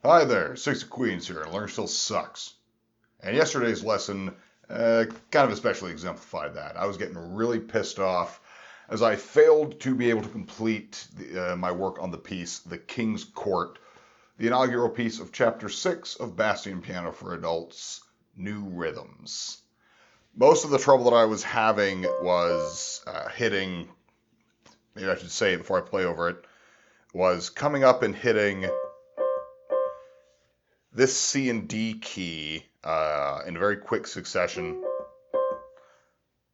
Hi there, SixofQueens here, and learning still sucks. And yesterday's lesson kind of especially exemplified that. I was getting really pissed off as I failed to be able to complete my work on the piece, The King's Court, the inaugural piece of Chapter 6 of Bastian Piano for Adults, New Rhythms. Most of the trouble that I was having was hitting, maybe I should say it before I play over it, was coming up and hitting this C and D key in very quick succession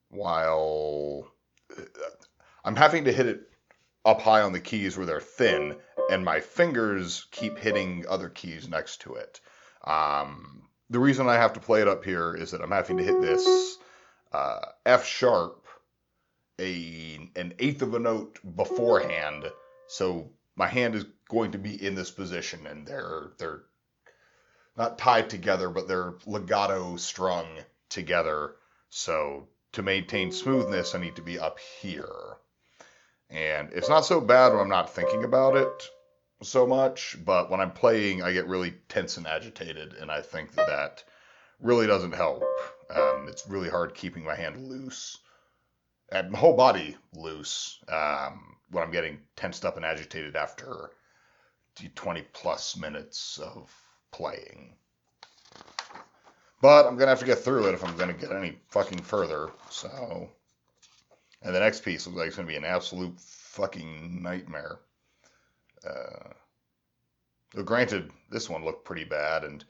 while I'm having to hit it up high on the keys where they're thin, and my fingers keep hitting other keys next to it. The reason I have to play it up here is that I'm having to hit this F sharp an eighth of a note beforehand, so my hand is going to be in this position, and they're not tied together, but they're legato strung together. So to maintain smoothness, I need to be up here. And it's not so bad when I'm not thinking about it so much, but when I'm playing, I get really tense and agitated, and I think that really doesn't help. It's really hard keeping my hand loose, and my whole body loose when I'm getting tensed up and agitated after 20 plus minutes of playing. But I'm going to have to get through it if I'm going to get any fucking further. So, and the next piece looks like it's going to be an absolute fucking nightmare. Granted, this one looked pretty bad, and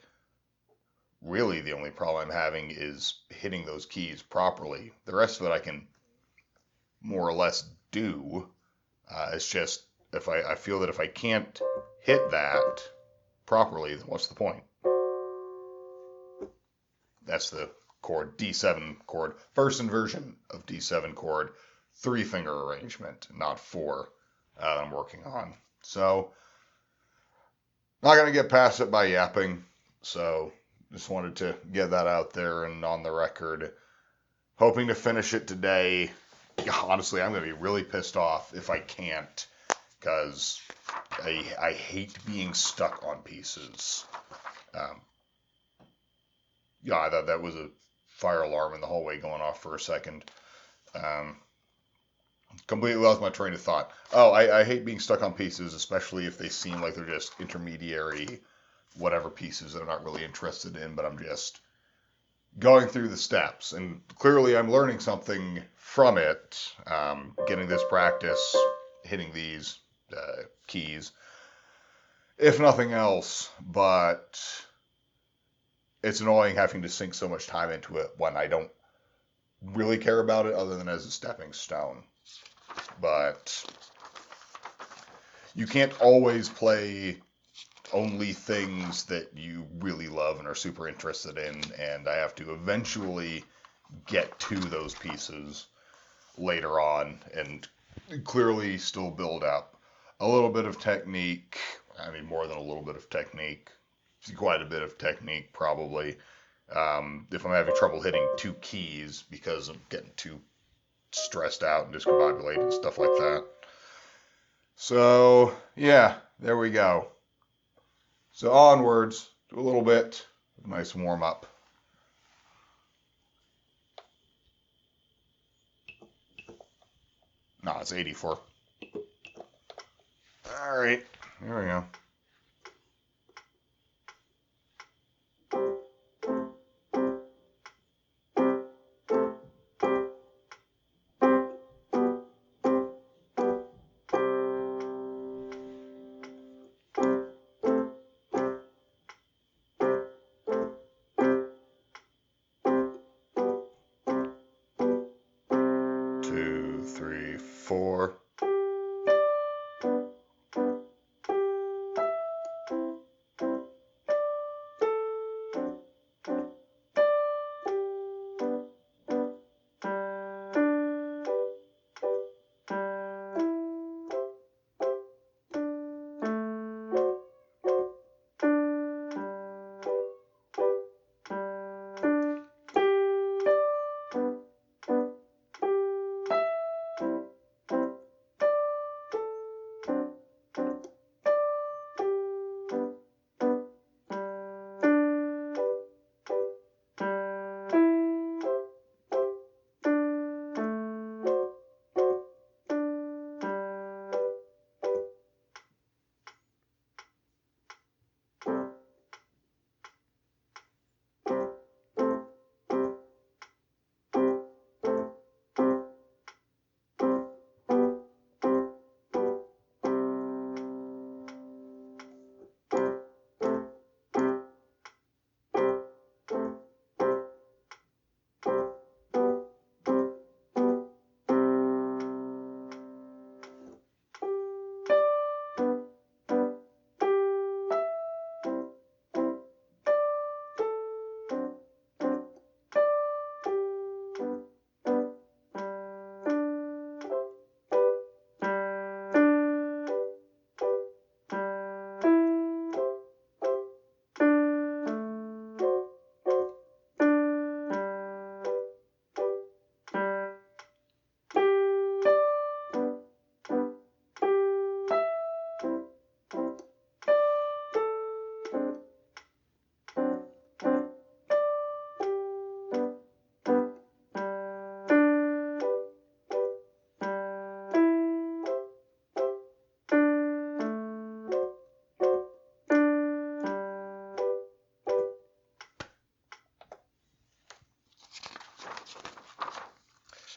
really the only problem I'm having is hitting those keys properly. The rest of it I can more or less do. It's just if I feel that if I can't hit that properly, then what's the point? That's the chord, D7 chord, first inversion of D7 chord, 3-finger arrangement, not 4 I'm working on. So, not going to get past it by yapping. So, just wanted to get that out there and on the record. Hoping to finish it today. Honestly, I'm going to be really pissed off if I can't, because I hate being stuck on pieces. Yeah, I thought that was a fire alarm in the hallway going off for a second. Completely lost my train of thought. Oh, I hate being stuck on pieces, especially if they seem like they're just intermediary, whatever pieces that I'm not really interested in, but I'm just going through the steps. And clearly I'm learning something from it, getting this practice, hitting these keys, if nothing else, but it's annoying having to sink so much time into it when I don't really care about it other than as a stepping stone. But you can't always play only things that you really love and are super interested in, and I have to eventually get to those pieces later on and clearly still build up a little bit of technique. I mean, more than a little bit of technique, quite a bit of technique probably. If I'm having trouble hitting 2 keys because I'm getting too stressed out and discombobulated and stuff like that. So, yeah, there we go. So onwards, do a little bit of nice warm up. No, it's 84. All right, there we go. 2, 3, 4.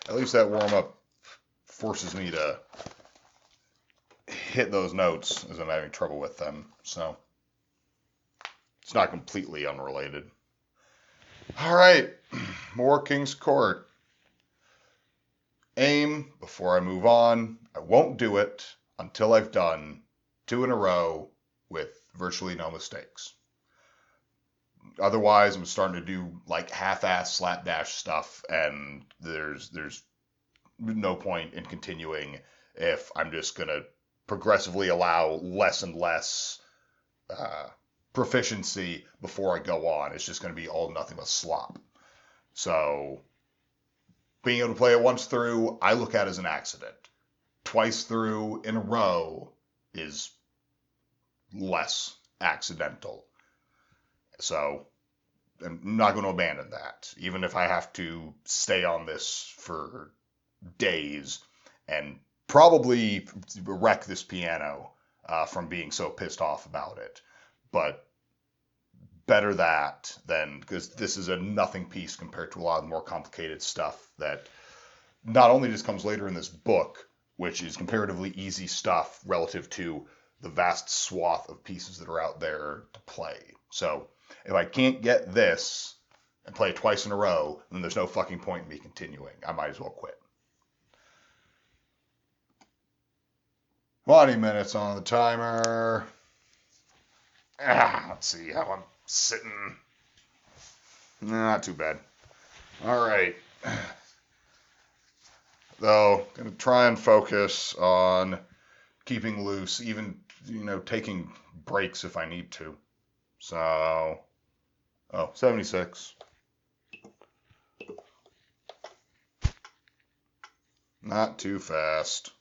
at least that warm-up forces me to hit those notes as I'm having trouble with them. So it's not completely unrelated. All right, more King's Court. Aim, before I move on, I won't do it until I've done 2 in a row with virtually no mistakes. Otherwise, I'm starting to do like half-ass slapdash stuff, and there's no point in continuing if I'm just gonna progressively allow less and less proficiency before I go on. It's just gonna be all nothing but slop. So being able to play it once through, I look at as an accident. Twice through in a row is less accidental. So I'm not going to abandon that, even if I have to stay on this for days and probably wreck this piano from being so pissed off about it. But better that than, because this is a nothing piece compared to a lot of the more complicated stuff that not only just comes later in this book, which is comparatively easy stuff relative to the vast swath of pieces that are out there to play. So if I can't get this and play it twice in a row, then there's no fucking point in me continuing. I might as well quit. 20 minutes on the timer. Let's see how I'm sitting. Not too bad. All right. Though, gonna try and focus on keeping loose, even, taking breaks if I need to. So, 76. Not too fast.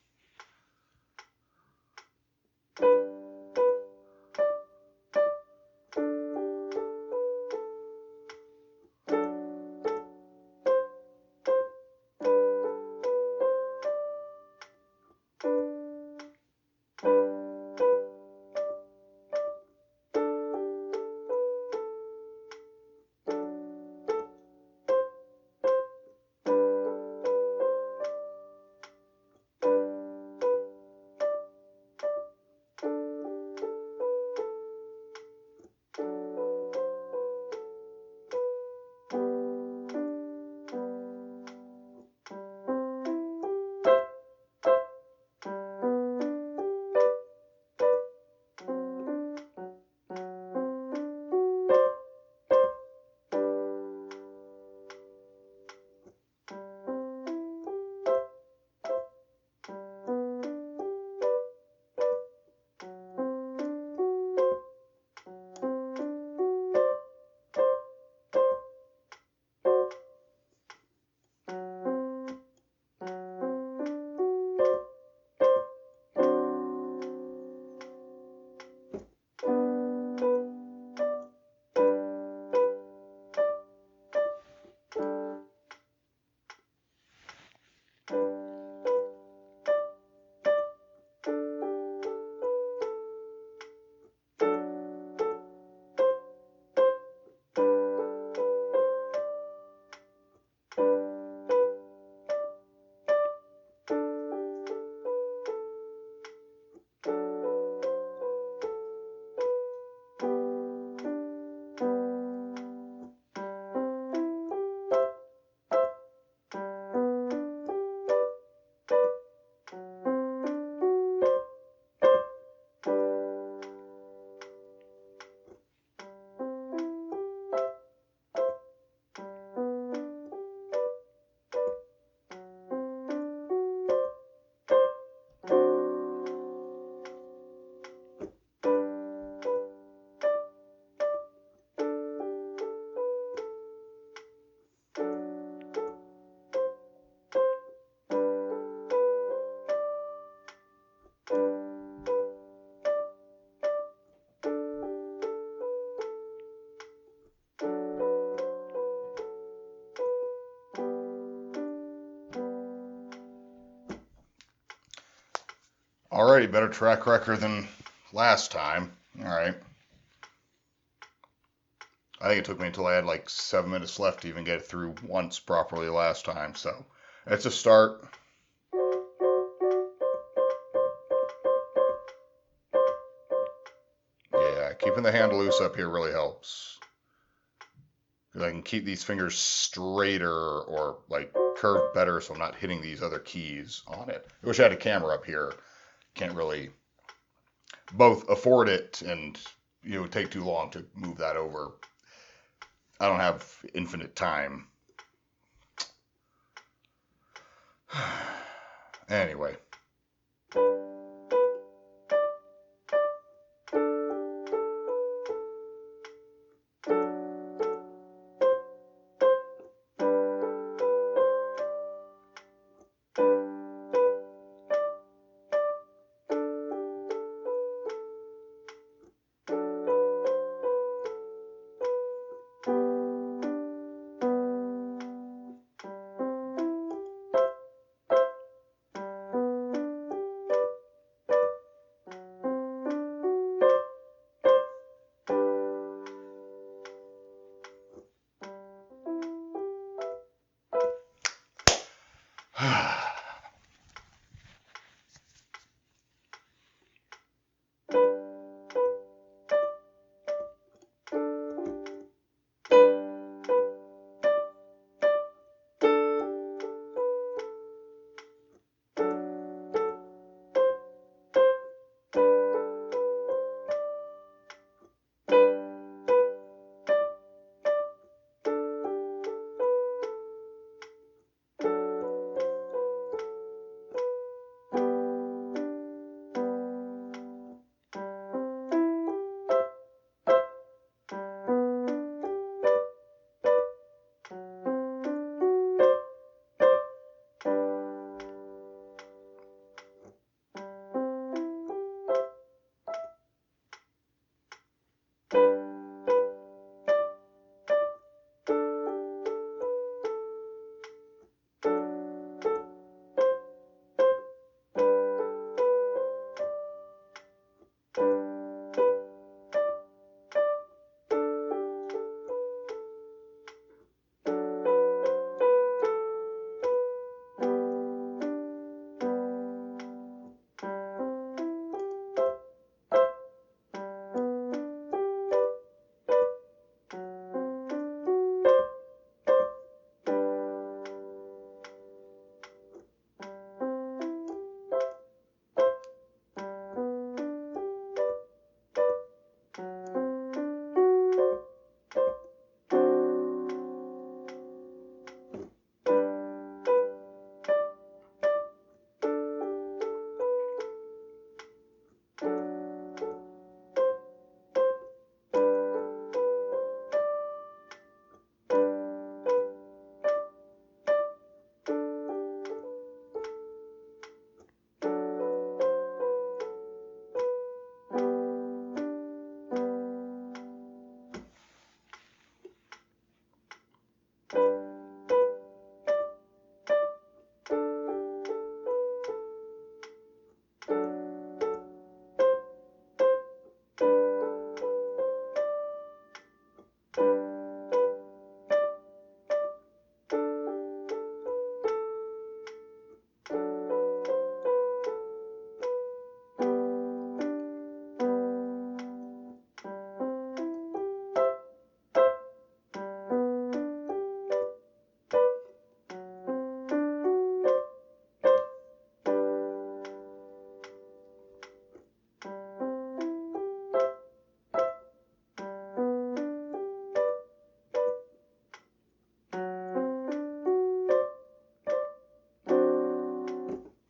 Alrighty, better track record than last time. Alright. I think it took me until I had like 7 minutes left to even get it through once properly last time, so It's a start. Yeah, keeping the hand loose up here really helps. Because I can keep these fingers straighter or like curved better so I'm not hitting these other keys on it. I wish I had a camera up here. Can't really both afford it and it would take too long to move that over. I don't have infinite time. Anyway.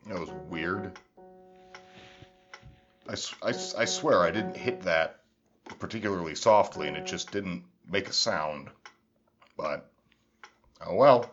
That was weird. I swear I didn't hit that particularly softly and it just didn't make a sound. But, oh well.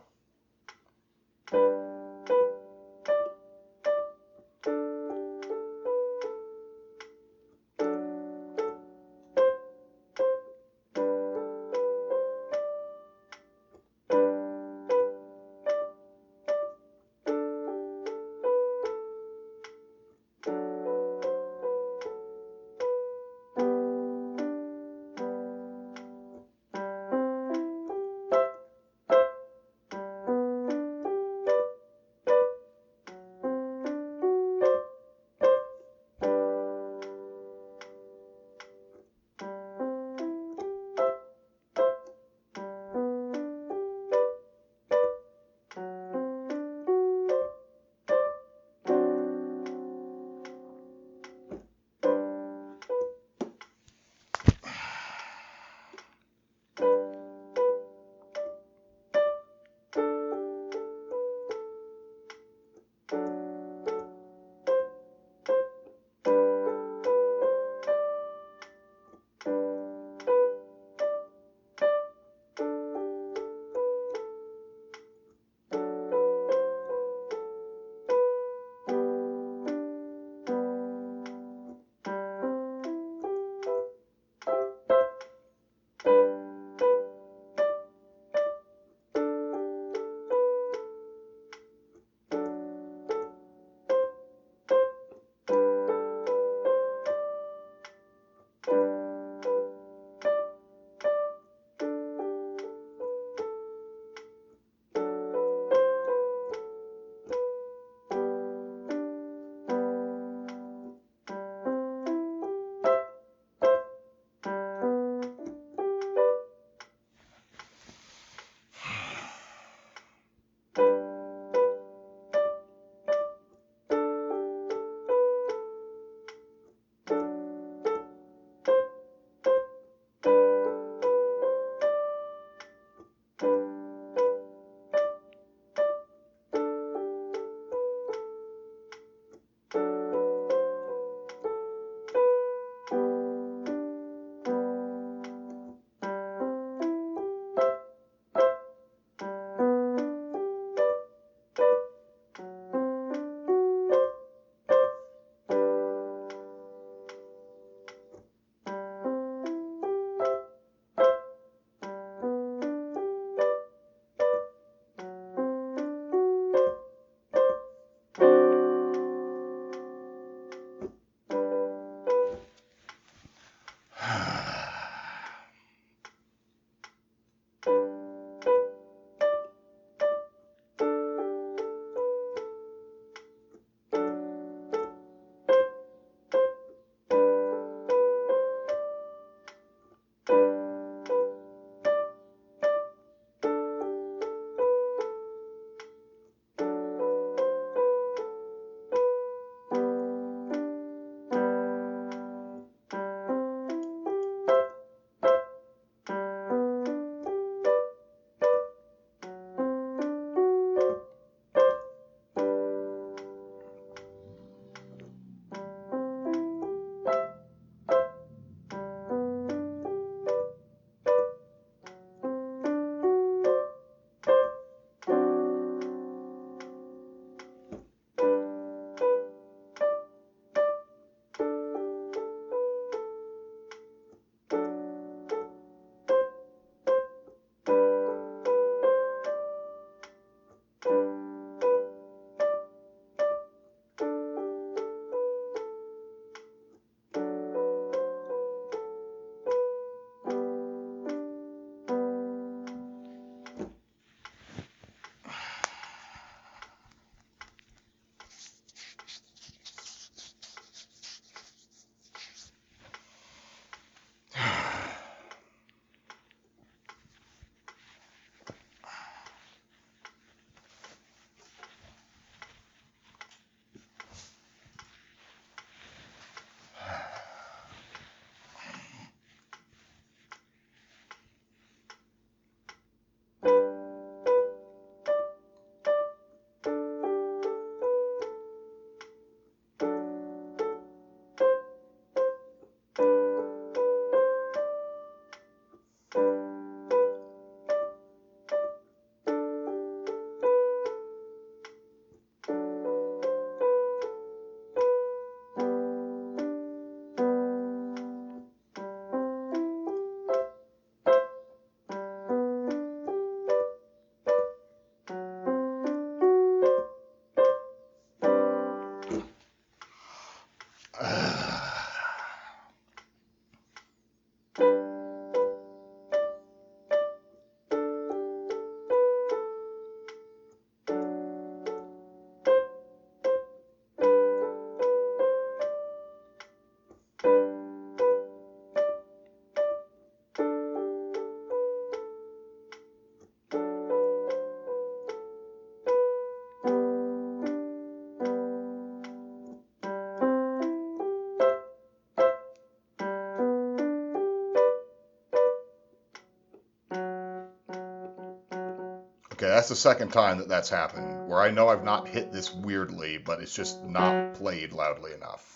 Okay, that's the second time that that's happened, where I know I've not hit this weirdly, but it's just not played loudly enough.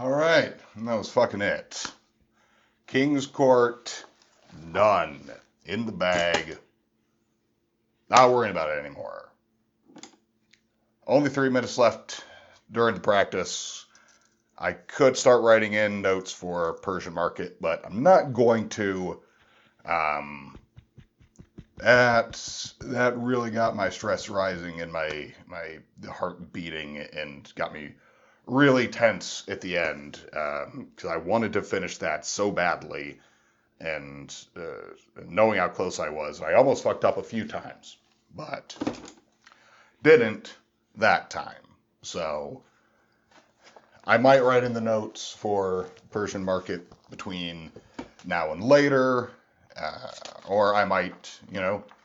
Alright, and that was fucking it. King's Court, done. In the bag. Not worrying about it anymore. Only 3 minutes left during the practice. I could start writing in notes for Persian market, but I'm not going to. That really got my stress rising and my heart beating and got me really tense at the end because I wanted to finish that so badly, and knowing how close I was, I almost fucked up a few times, but didn't that time. So I might write in the notes for Persian market between now and later, or I might,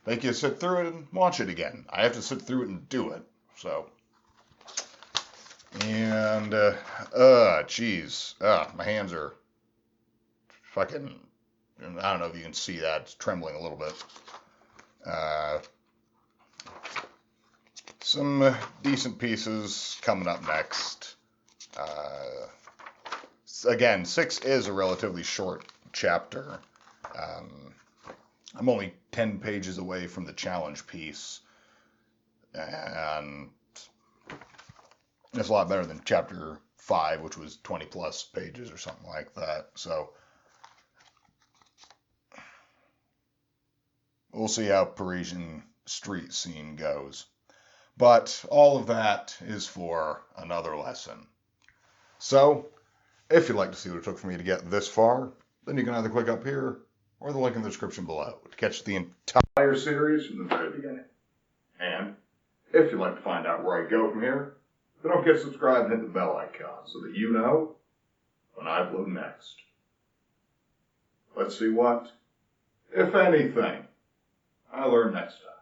make you sit through it and watch it again. I have to sit through it and do it, so. And, geez, my hands are fucking, I don't know if you can see that, it's trembling a little bit. Some decent pieces coming up next. Again, 6 is a relatively short chapter. I'm only 10 pages away from the challenge piece, and it's a lot better than chapter 5, which was 20 plus pages or something like that. So we'll see how Parisian street scene goes. But all of that is for another lesson. So, if you'd like to see what it took for me to get this far, then you can either click up here or the link in the description below to catch the entire series from the very beginning. And if you'd like to find out where I go from here, then don't forget to subscribe and hit the bell icon so that you know when I upload next. Let's see what, if anything, I learn next time.